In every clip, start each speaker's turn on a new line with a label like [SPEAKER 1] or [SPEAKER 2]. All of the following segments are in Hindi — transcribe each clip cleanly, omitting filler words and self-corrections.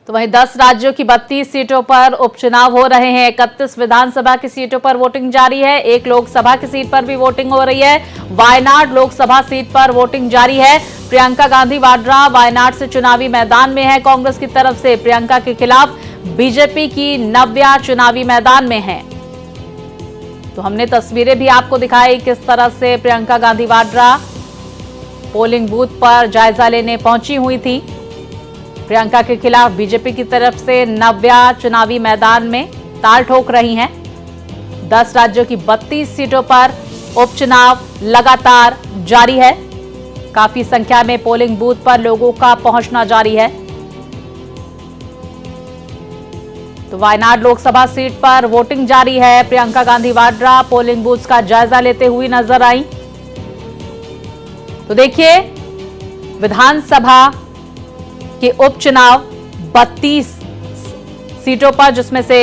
[SPEAKER 1] तो वहीं 10 राज्यों की 32 सीटों पर उपचुनाव हो रहे हैं। 31 विधानसभा की सीटों पर वोटिंग जारी है। एक लोकसभा की सीट पर भी वोटिंग हो रही है। वायनाड लोकसभा सीट पर वोटिंग जारी है। प्रियंका गांधी वाड्रा वायनाड से चुनावी मैदान में है। कांग्रेस की तरफ से प्रियंका के खिलाफ बीजेपी की नव्या चुनावी मैदान में है। तो हमने तस्वीरें भी आपको दिखाई किस तरह से प्रियंका गांधी वाड्रा पोलिंग बूथ पर जायजा लेने पहुंची हुई थी। प्रियंका के खिलाफ बीजेपी की तरफ से नव्या चुनावी मैदान में ताल ठोक रही हैं। 10 राज्यों की 32 सीटों पर उपचुनाव लगातार जारी है। काफी संख्या में पोलिंग बूथ पर लोगों का पहुंचना जारी है। तो वायनाड लोकसभा सीट पर वोटिंग जारी है। प्रियंका गांधी वाड्रा पोलिंग बूथ का जायजा लेते हुए नजर आई। तो देखिए, विधानसभा के उपचुनाव 32 सीटों पर, जिसमें से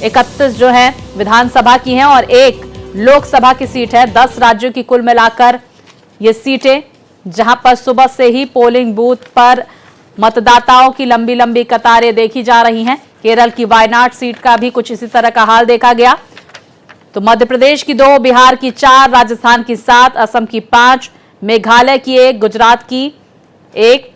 [SPEAKER 1] 31 जो है विधानसभा की हैं और एक लोकसभा की सीट है। 10 राज्यों की कुल मिलाकर ये सीटें, जहां पर सुबह से ही पोलिंग बूथ पर मतदाताओं की लंबी लंबी कतारें देखी जा रही हैं। केरल की वायनाड सीट का भी कुछ इसी तरह का हाल देखा गया। तो मध्य प्रदेश की 2, बिहार की 4, राजस्थान की 7, असम की 5, मेघालय की 1, गुजरात की 1,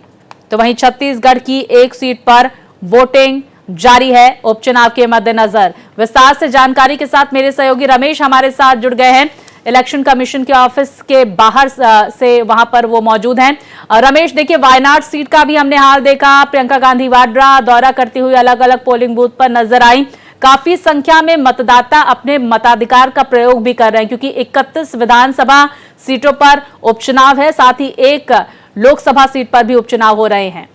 [SPEAKER 1] तो वहीं छत्तीसगढ़ की 1 सीट पर वोटिंग जारी है उपचुनाव के मद्देनजर। विस्तार से जानकारी के साथ मेरे सहयोगी रमेश हमारे साथ जुड़ गए हैं। इलेक्शन कमीशन के ऑफिस के बाहर से वहां पर वो मौजूद हैं। रमेश, देखिए, वायनाड सीट का भी हमने हाल देखा। प्रियंका गांधी वाड्रा दौरा करती हुई अलग अलग पोलिंग बूथ पर नजर आई। काफी संख्या में मतदाता अपने मताधिकार का प्रयोग भी कर रहे हैं, क्योंकि 31 विधानसभा सीटों पर उपचुनाव है, साथ ही एक लोकसभा सीट पर भी उपचुनाव हो रहे हैं।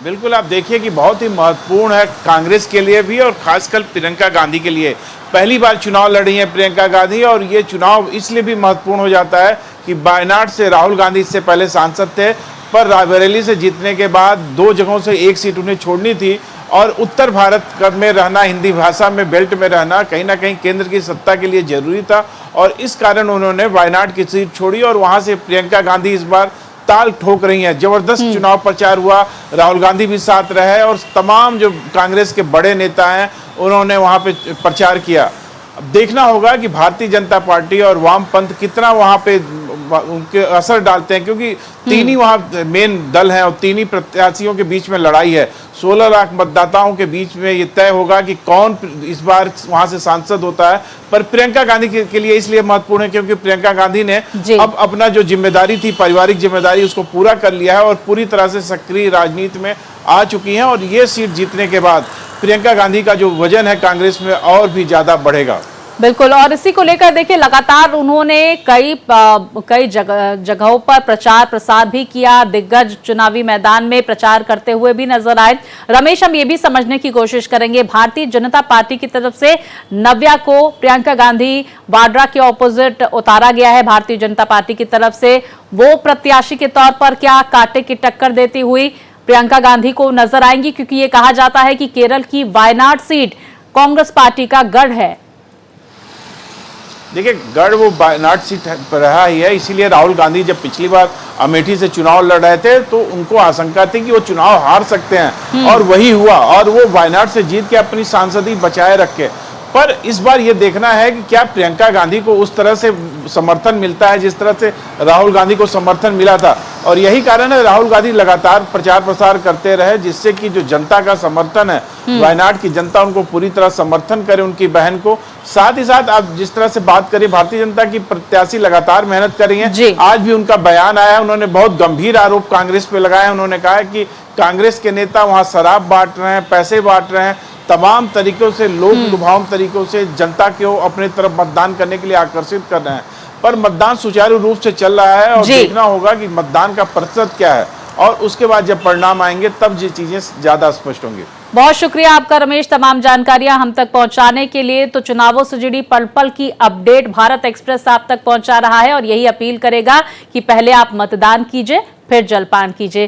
[SPEAKER 2] बिल्कुल, आप देखिए कि बहुत ही महत्वपूर्ण है कांग्रेस के लिए भी और खासकर प्रियंका गांधी के लिए। पहली बार चुनाव लड़ी है प्रियंका गांधी, और ये चुनाव इसलिए भी महत्वपूर्ण हो जाता है कि वायनाड से राहुल गांधी इससे पहले सांसद थे, पर रायबरेली से जीतने के बाद 2 जगहों से 1 सीट उन्हें छोड़नी थी और उत्तर भारत में रहना, हिंदी भाषा में बेल्ट में रहना कहीं ना कहीं केंद्र की सत्ता के लिए जरूरी था, और इस कारण उन्होंने वायनाड की सीट छोड़ी और वहां से प्रियंका गांधी इस बार ताल ठोक रही हैं। जबरदस्त चुनाव प्रचार हुआ, राहुल गांधी भी साथ रहे और तमाम जो कांग्रेस के बड़े नेता हैं उन्होंने वहां पे प्रचार किया। अब देखना होगा कि भारतीय जनता पार्टी और वामपंथ कितना वहां पे उनके असर डालते हैं, क्योंकि 3 ही वहां मेन दल हैं और 3 ही प्रत्याशियों के बीच में लड़ाई है। 16 लाख मतदाताओं के बीच में ये तय होगा कि कौन इस बार वहां से सांसद होता है। पर प्रियंका गांधी के लिए इसलिए महत्वपूर्ण है क्योंकि प्रियंका गांधी ने अब अपना जो जिम्मेदारी थी, पारिवारिक जिम्मेदारी, उसको पूरा कर लिया है और पूरी तरह से सक्रिय राजनीति में आ चुकी हैं, और ये सीट जीतने के बाद प्रियंका गांधी का जो वजन है कांग्रेस में और भी ज्यादा बढ़ेगा।
[SPEAKER 1] बिल्कुल, और इसी को लेकर देखिए, लगातार उन्होंने कई जगहों पर प्रचार प्रसार भी किया। दिग्गज चुनावी मैदान में प्रचार करते हुए भी नजर आए। रमेश, हम ये भी समझने की कोशिश करेंगे, भारतीय जनता पार्टी की तरफ से नव्या को प्रियंका गांधी वाड्रा के ऑपोजिट उतारा गया है। भारतीय जनता पार्टी की तरफ से वो प्रत्याशी के तौर पर क्या कांटे की टक्कर देती हुई प्रियंका गांधी को नजर आएंगी, क्योंकि ये कहा जाता है कि केरल की वायनाड सीट कांग्रेस पार्टी का गढ़ है।
[SPEAKER 2] देखिए, गढ़ वो वायनाड सीट पर रहा ही है, इसीलिए राहुल गांधी जब पिछली बार अमेठी से चुनाव लड़ रहे थे तो उनको आशंका थी कि वो चुनाव हार सकते हैं, और वही हुआ, और वो वायनाड से जीत के अपनी सांसदी बचाए रखे। पर इस बार ये देखना है कि क्या प्रियंका गांधी को उस तरह से समर्थन मिलता है जिस तरह से राहुल गांधी को समर्थन मिला था, और यही कारण है राहुल गांधी लगातार प्रचार प्रसार करते रहे, जिससे कि जो जनता का समर्थन है, वायनाड की जनता उनको पूरी तरह समर्थन करे उनकी बहन को। साथ ही साथ आप जिस तरह से बात करिए, भारतीय जनता की प्रत्याशी लगातार मेहनत कर रही है। आज भी उनका बयान आया, उन्होंने बहुत गंभीर आरोप कांग्रेस पे लगाए। उन्होंने कहा कि कांग्रेस के नेता वहां शराब बांट रहे हैं, पैसे बांट रहे हैं, तमाम तरीकों से लोक लुभावन तरीकों से जनता को अपने तरफ मतदान करने के लिए आकर्षित कर रहे हैं। पर मतदान सुचारू रूप से चल रहा है और देखना होगा कि मतदान का प्रतिशत क्या है, और उसके बाद जब परिणाम आएंगे तब ये चीजें ज्यादा स्पष्ट होंगी।
[SPEAKER 1] बहुत शुक्रिया आपका रमेश, तमाम जानकारियां हम तक पहुंचाने के लिए। तो चुनावों से जुड़ी पल पल की अपडेट भारत एक्सप्रेस आप तक पहुंचा रहा है और यही अपील करेगा कि पहले आप मतदान कीजिए, फिर जलपान कीजिए।